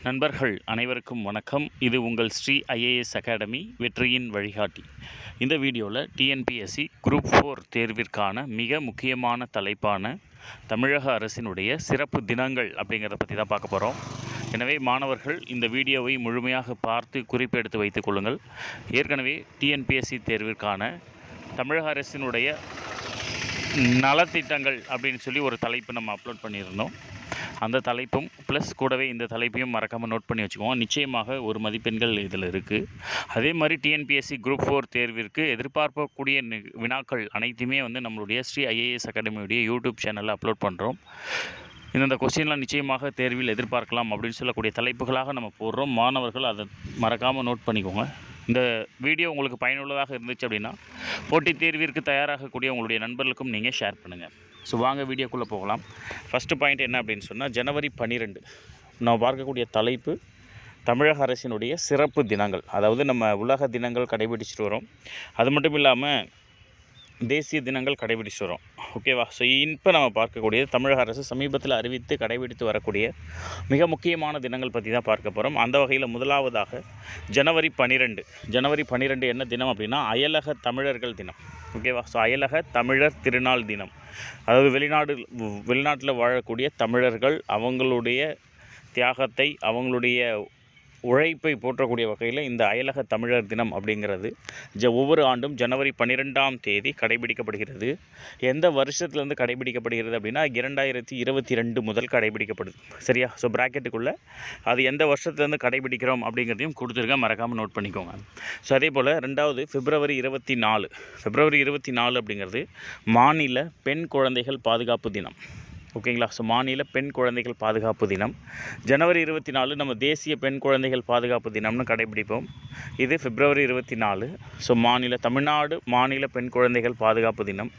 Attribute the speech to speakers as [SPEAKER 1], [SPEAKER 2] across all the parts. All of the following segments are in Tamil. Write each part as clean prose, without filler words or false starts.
[SPEAKER 1] நண்பர்கள் அனைவருக்கும் வணக்கம். இது உங்கள் ஸ்ரீ ஐஏஎஸ் அகாடமி வெற்றியின் வழிகாட்டி. இந்த வீடியோவில் டிஎன்பிஎஸ்சி குரூப் 4 தேர்விற்கான மிக முக்கியமான தலைப்பான தமிழக அரசினுடைய சிறப்பு தினங்கள் அப்படிங்கிறத பற்றி தான் பார்க்க போகிறோம். எனவே மாணவர்கள் இந்த வீடியோவை முழுமையாக பார்த்து குறிப்பெடுத்து வைத்துக் கொள்ளுங்கள். ஏற்கனவே டிஎன்பிஎஸ்சி தேர்விற்கான தமிழக அரசினுடைய நலத்திட்டங்கள் அப்படின்னு சொல்லி ஒரு தலைப்பு நம்ம அப்லோட் பண்ணியிருந்தோம். அந்த தலைப்பும் ப்ளஸ் கூடவே இந்த தலைப்பையும் மறக்காமல் நோட் பண்ணி வச்சுக்குவோம். நிச்சயமாக ஒரு மதிப்பெண்கள் இதில் இருக்குது. அதே மாதிரி டிஎன்பிஎஸ்சி குரூப் 4 தேர்விற்கு எதிர்பார்க்கக்கூடிய வினாக்கள் அனைத்துமே நம்மளுடைய ஸ்ரீ ஐஏஎஸ் அகாடமியுடைய யூடியூப் சேனலில் அப்லோட் பண்ணுறோம். இந்த கொஸ்டின்லாம் நிச்சயமாக தேர்வில் எதிர்பார்க்கலாம் அப்படின்னு சொல்லக்கூடிய தலைப்புகளாக நம்ம போடுறோம். மாணவர்கள் அதை மறக்காமல் நோட் பண்ணிக்கோங்க. இந்த வீடியோ உங்களுக்கு பயனுள்ளதாக இருந்துச்சு அப்படின்னா போட்டித் தேர்விற்கு தயாராகக்கூடிய உங்களுடைய நண்பர்களுக்கும் நீங்கள் ஷேர் பண்ணுங்கள். ஸோ வாங்க வீடியோக்குள்ளே போகலாம். ஃபஸ்ட்டு பாயிண்ட் என்ன அப்படின்னு சொன்னால், ஜனவரி 12 நம்ம பார்க்கக்கூடிய தலைப்பு தமிழக அரசினுடைய சிறப்பு தினங்கள். அதாவது நம்ம உலக தினங்கள் கடைபிடிச்சிட்டு வரோம். அது மட்டும் இல்லாமல் தேசிய தினங்கள் கடைபிடிச்சு வரோம். ஓகேவா? ஸோ இப்போ நம்ம பார்க்கக்கூடியது தமிழக அரசு சமீபத்தில் அறிவித்து கடைபிடித்து வரக்கூடிய மிக முக்கியமான தினங்கள் பற்றி தான் பார்க்க போகிறோம். அந்த வகையில் முதலாவதாக ஜனவரி 12 என்ன தினம் அப்படின்னா அயலக தமிழர்கள் தினம். ஓகேவா? ஸோ அயலக தமிழர் திருநாள் தினம். அதாவது வெளிநாட்டில் வாழக்கூடிய தமிழர்கள் அவங்களுடைய தியாகத்தை, அவங்களுடைய உழைப்பை போற்றக்கூடிய வகையில் இந்த அயலக தமிழர் தினம் அப்படிங்கிறது ஒவ்வொரு ஆண்டும் ஜனவரி 12ஆம் தேதி கடைபிடிக்கப்படுகிறது. எந்த வருஷத்துலேருந்து கடைபிடிக்கப்படுகிறது அப்படின்னா 2022 முதல் கடைபிடிக்கப்படுது. சரியா? ஸோ ப்ராக்கெட்டுக்குள்ளே அது எந்த வருஷத்துலேருந்து கடைபிடிக்கிறோம் அப்படிங்கிறதையும் கொடுத்துருக்கேன், மறக்காமல் நோட் பண்ணிக்கோங்க. ஸோ அதே போல் ரெண்டாவது February 24 அப்படிங்கிறது மாநில பெண் குழந்தைகள் பாதுகாப்பு தினம். ஓகேங்களா? ஸோ மாநில பெண் குழந்தைகள் பாதுகாப்பு தினம். ஜனவரி 24 நம்ம தேசிய பெண் குழந்தைகள் பாதுகாப்பு தினம்னு கடைபிடிப்போம். இது February 24. ஸோ தமிழ்நாடு மாநில பெண் குழந்தைகள் பாதுகாப்பு தினம்.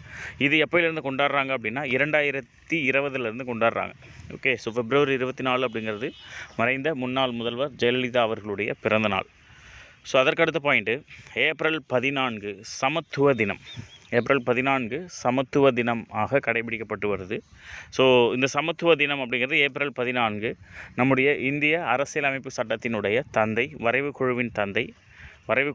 [SPEAKER 1] இது எப்போயிலேருந்து கொண்டாடுறாங்க அப்படின்னா 2020 கொண்டாடுறாங்க. ஓகே. ஸோ February 24 அப்படிங்கிறது மறைந்த முன்னாள் முதல்வர் ஜெயலலிதா அவர்களுடைய பிறந்தநாள். ஸோ அதற்கடுத்த பாயிண்ட்டு April 14 சமத்துவ தினம். April 14 சமத்துவ தினமாக கடைபிடிக்கப்பட்டு வருது. ஸோ இந்த சமத்துவ தினம் அப்படிங்கிறது April 14 நம்முடைய இந்திய அரசியலமைப்பு சட்டத்தினுடைய தந்தை, வரைவு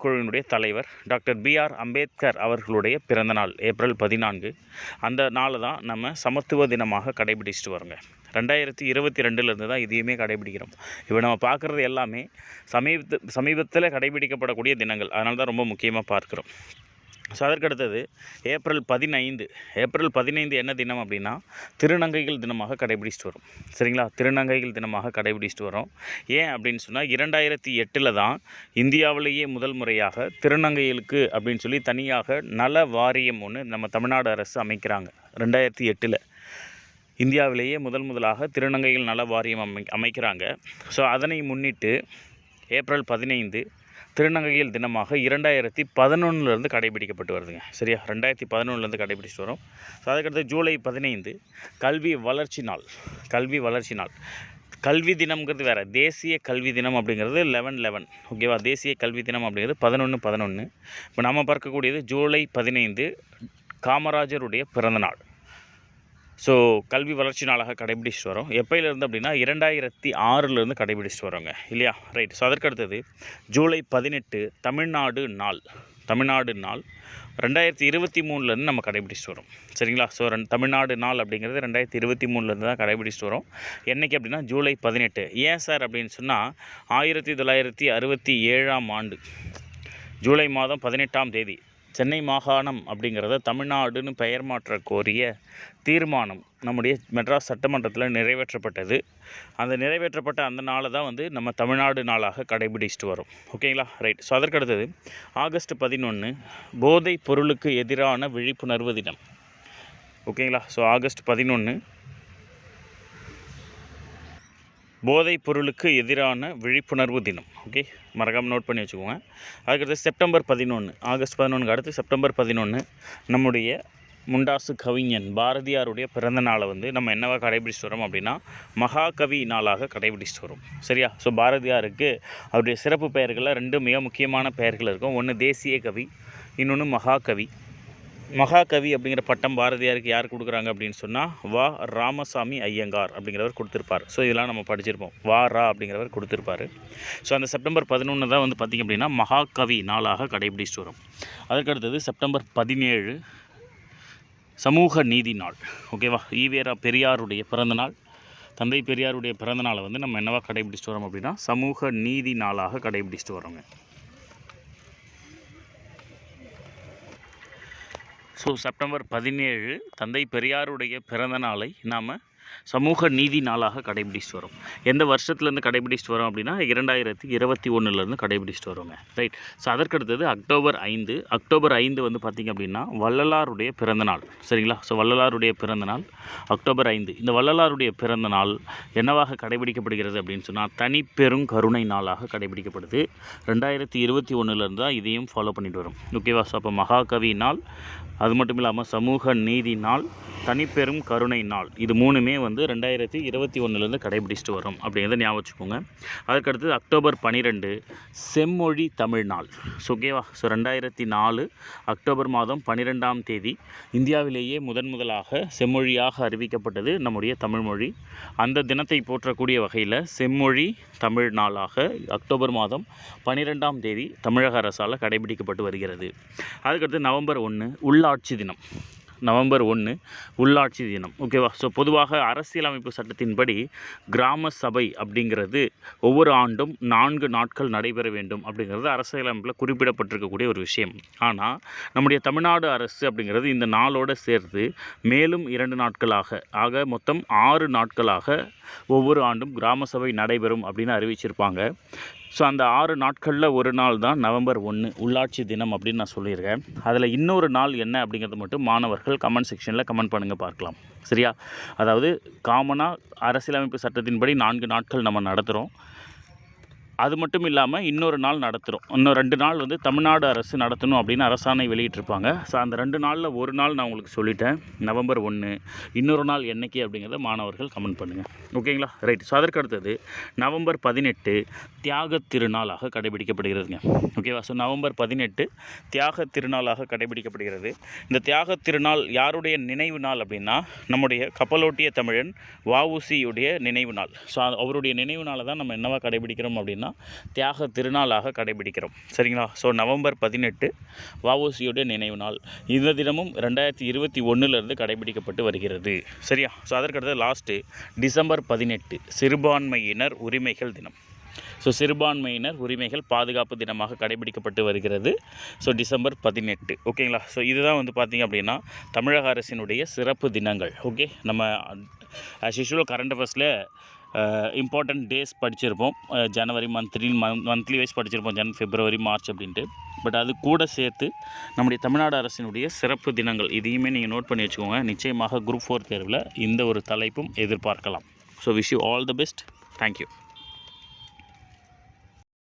[SPEAKER 1] குழுவினுடைய தலைவர் டாக்டர் B.R. அம்பேத்கர் அவர்களுடைய பிறந்தநாள் April 14. அந்த நாள் தான் நம்ம சமத்துவ தினமாக கடைபிடிச்சிட்டு வரோங்க. 2022 தான் இதையுமே கடைபிடிக்கிறோம். இப்போ நம்ம பார்க்குறது எல்லாமே சமீபத்தில் கடைபிடிக்கப்படக்கூடிய தினங்கள். அதனால தான் ரொம்ப முக்கியமாக பார்க்குறோம். ஸோ அதற்கடுத்தது April 15 என்ன தினம் அப்படின்னா திருநங்கைகள் தினமாக கடைபிடிச்சிட்டு வரோம். சரிங்களா? திருநங்கைகள் தினமாக கடைபிடிச்சிட்டு வரோம். ஏன் அப்படின்னு சொன்னால் 2008 தான் இந்தியாவிலேயே முதல் முறையாக திருநங்கைகளுக்கு அப்படின்னு சொல்லி தனியாக நல வாரியம் ஒன்று நம்ம தமிழ்நாடு அரசு அமைக்கிறாங்க. 2008 இந்தியாவிலேயே முதலாக திருநங்கைகள் நல வாரியம் அமைக்கிறாங்க. ஸோ அதனை முன்னிட்டு April 15 திருநங்கைகள் தினமாக 2011 கடைபிடிக்கப்பட்டு வருதுங்க. சரியா? 2011 கடைபிடிச்சிட்டு வரோம். ஸோ அதுக்கடுத்து July 15 கல்வி வளர்ச்சி நாள். கல்வி தினம்ங்கிறது வேறு, தேசிய கல்வி தினம் அப்படிங்கிறது 11/11. ஓகேவா? தேசிய கல்வி தினம் அப்படிங்கிறது 11/11. இப்போ நம்ம பார்க்கக்கூடியது July 15 காமராஜருடைய பிறந்தநாள். ஸோ கல்வி வளர்ச்சி நாளாக கடைபிடிச்சிட்டு வரோம். எப்போயிலேருந்து அப்படின்னா 2006 கடைபிடிச்சிட்டு வரோங்க, இல்லையா? ரைட். ஸோ அதற்கடுத்தது July 18 தமிழ்நாடு நாள். 2023 நம்ம கடைபிடிச்சிட்டு வரோம். சரிங்களா? ஸோ தமிழ்நாடு நாள் அப்படிங்கிறது 2023 தான் கடைபிடிச்சிட்டு வரோம். என்றைக்கு அப்படின்னா July 18. ஏன் சார் அப்படின்னு சொன்னால் 1967ஆம் ஆண்டு ஜூலை மாதம் 18ஆம் தேதி சென்னை மாகாணம் அப்படிங்கிறத தமிழ்நாடுன்னு பெயர் மாற்ற கோரிய தீர்மானம் நம்முடைய மெட்ராஸ் சட்டமன்றத்தில் நிறைவேற்றப்பட்டது. அந்த நிறைவேற்றப்பட்ட அந்த நாளை தான் நம்ம தமிழ்நாடு நாளாக கடைபிடிச்சிட்டு வரோம். ஓகேங்களா? ரைட். ஸோ அதற்கடுத்தது August 11 போதைப் பொருளுக்கு எதிரான விழிப்புணர்வு தினம். ஓகேங்களா? ஸோ August 11 போதைப் பொருளுக்கு எதிரான விழிப்புணர்வு தினம். ஓகே, மறக்காமல் நோட் பண்ணி வச்சுக்கோங்க. அதுக்கடுத்து September 11 August 11 அடுத்து September 11 நம்முடைய முண்டாசு கவிஞன் பாரதியாருடைய பிறந்த நாளை நம்ம என்னவாக கடைபிடிச்சிட்டு வரோம் அப்படின்னா மகாகவி நாளாக கடைபிடிச்சிட்டு வரோம். சரியா? ஸோ பாரதியாருக்கு அவருடைய சிறப்பு பெயர்களில் 2 மிக முக்கியமான பெயர்கள் இருக்கும். ஒன்று தேசிய கவி, இன்னொன்று மகாகவி. மகாகவி அப்படிங்கிற பட்டம் பாரதியாருக்கு யார் கொடுக்குறாங்க அப்படின்னு சொன்னால் வா ராமசாமி ஐயங்கார் அப்படிங்கிறவர் கொடுத்துருப்பார். ஸோ இதெல்லாம் நம்ம படிச்சிருப்போம். வா ரா அப்படிங்கிறவர் கொடுத்துருப்பார். ஸோ அந்த செப்டம்பர் 11 தான் வந்து பார்த்திங்க அப்படின்னா மகாகவி நாளாக கடைபிடிச்சிட்டு வரும். அதற்கடுத்தது செப்டம்பர் 17 சமூக நீதி நாள். ஓகேவா? ஈவேரா பெரியாருடைய பிறந்தநாள். தந்தை பெரியாருடைய பிறந்தநாளை வந்து நம்ம என்னவா கடைபிடிச்சிட்டு வரோம் அப்படின்னா சமூக நீதி நாளாக கடைபிடிச்சிட்டு வரோங்க. ஸோ செப்டம்பர் 17 தந்தை பெரியாருடைய பிறந்த நாளை நாம் சமூக நீதி நாளாக கடைபிடிச்சிட்டு வரோம். எந்த வருஷத்துலேருந்து கடைபிடிச்சிட்டு வரோம் அப்படின்னா 2021 கடைபிடிச்சிட்டு வரோங்க. ரைட். ஸோ அதற்கடுத்தது அக்டோபர் 5 வந்து பார்த்திங்க அப்படின்னா வள்ளலாருடைய பிறந்தநாள். சரிங்களா? ஸோ வள்ளலாருடைய பிறந்தநாள் அக்டோபர் 5. இந்த வள்ளலாருடைய பிறந்தநாள் என்னவாக கடைபிடிக்கப்படுகிறது அப்படின்னு சொன்னால் தனிப்பெரும் கருணை நாளாக கடைபிடிக்கப்படுது. 2021 தான் இதையும் ஃபாலோ பண்ணிட்டு வரும். ஓகேவா? ஸோ அப்போ மகாகவி நாள், அது மட்டும் இல்லாமல் சமூக நீதி நாள், தனிப்பெரும் கருணை நாள், இது மூணுமே வந்து 2021 கடைபிடிச்சிட்டு வரும் அப்படிங்கிறத ஞாபகம் வச்சுக்கோங்க. அதுக்கடுத்து அக்டோபர் 12 செம்மொழி தமிழ் நாள். ஸோ ஓகேவா? ஸோ 2004 அக்டோபர் மாதம் 12ஆம் தேதி இந்தியாவிலேயே முதலாக செம்மொழியாக அறிவிக்கப்பட்டது நம்முடைய தமிழ்மொழி. அந்த தினத்தை போற்றக்கூடிய வகையில் செம்மொழி தமிழ் நாளாக அக்டோபர் மாதம் 12ஆம் தேதி தமிழக அரசால் கடைபிடிக்கப்பட்டு வருகிறது. அதுக்கடுத்து நவம்பர் 1 உள்ளாட்சி தினம். நவம்பர் 1 உள்ளாட்சி தினம். ஓகேவா? ஸோ பொதுவாக அரசியலமைப்பு சட்டத்தின்படி கிராம சபை அப்படிங்கிறது ஒவ்வொரு ஆண்டும் 4 நாட்கள் நடைபெற வேண்டும் அப்படிங்கிறது அரசியலமைப்பில் குறிப்பிடப்பட்டிருக்கக்கூடிய ஒரு விஷயம். ஆனால் நம்முடைய தமிழ்நாடு அரசு அப்படிங்கிறது இந்த நாளோடு சேர்த்து மேலும் 2 நாட்களாக ஆக மொத்தம் 6 நாட்களாக ஒவ்வொரு ஆண்டும் கிராம சபை நடைபெறும் அப்படின்னு அறிவிச்சிருப்பாங்க. ஸோ அந்த 6 நாட்களில் ஒரு நாள் தான் நவம்பர் 1 உள்ளாட்சி தினம் அப்படின்னு நான் சொல்லியிருக்கேன். அதில் இன்னொரு நாள் என்ன அப்படிங்கிறது மட்டும் மாணவர்கள் கமெண்ட் செக்ஷனில் கமெண்ட் பண்ணுங்கள், பார்க்கலாம். சரியா? அதாவது காமனாக அரசியலமைப்பு சட்டத்தின்படி 4 நாட்கள் நம்ம நடத்துகிறோம். அது மட்டும் இல்லாமல் இன்னொரு நாள் நடத்துகிறோம். இன்னும் 2 நாள் வந்து தமிழ்நாடு அரசு நடத்தணும் அப்படின்னு அரசாணை வெளியிட்டிருப்பாங்க. ஸோ அந்த 2 நாளில் ஒரு நாள் நான் உங்களுக்கு சொல்லிட்டேன், நவம்பர் 1. இன்னொரு நாள் என்றைக்கு அப்படிங்கிறத மாணவர்கள் கமெண்ட் பண்ணுங்கள். ஓகேங்களா? ரைட். ஸோ அதற்கு அடுத்தது நவம்பர் 18 தியாக திருநாளாக கடைபிடிக்கப்படுகிறதுங்க. ஓகேவா? ஸோ நவம்பர் 18 தியாக திருநாளாக கடைபிடிக்கப்படுகிறது. இந்த தியாக திருநாள் யாருடைய நினைவு நாள் அப்படின்னா நம்முடைய கப்பலோட்டிய தமிழன் வஉசியுடைய நினைவு நாள். ஸோ அவருடைய நினைவு நாளை தான் நம்ம என்னவா கடைபிடிக்கிறோம் அப்படின்னா தியாக திருநாளாக கடைபிடிக்கிறோம். சரிங்களா? ஸோ நவம்பர் 18 வஉசியுடைய நினைவு நாள். இந்த தினமும் 2021 கடைபிடிக்கப்பட்டு வருகிறது. சரியா? ஸோ அதற்கடுத்து லாஸ்ட்டு டிசம்பர் 18 சிறுபான்மையினர் உரிமைகள் தினம். ஸோ சிறுபான்மையினர் உரிமைகள் பாதுகாப்பு தினமாக கடைபிடிக்கப்பட்டு வருகிறது. So December 18. ஓகேங்களா? ஸோ இதுதான் வந்து பார்த்திங்க அப்படின்னா தமிழக அரசினுடைய சிறப்பு தினங்கள். ஓகே, நம்ம ஆஸ் யூஷுவல் கரண்ட் அஃபேர்ஸில் இம்பார்ட்டண்ட் டேஸ் படிச்சிருப்போம். ஜனவரி மந்த்லி வைஸ் படிச்சிருப்போம், ஜனவரி, பிப்ரவரி, மார்ச் அப்படின்ட்டு. பட் அது கூட சேர்த்து நம்முடைய தமிழ்நாடு அரசினுடைய சிறப்பு தினங்கள் இதையுமே நீங்கள் நோட் பண்ணி வச்சுக்கோங்க. நிச்சயமாக குரூப் 4 தேர்வில் இந்த ஒரு தலைப்பும் எதிர்பார்க்கலாம். So wish you all the best. Thank you.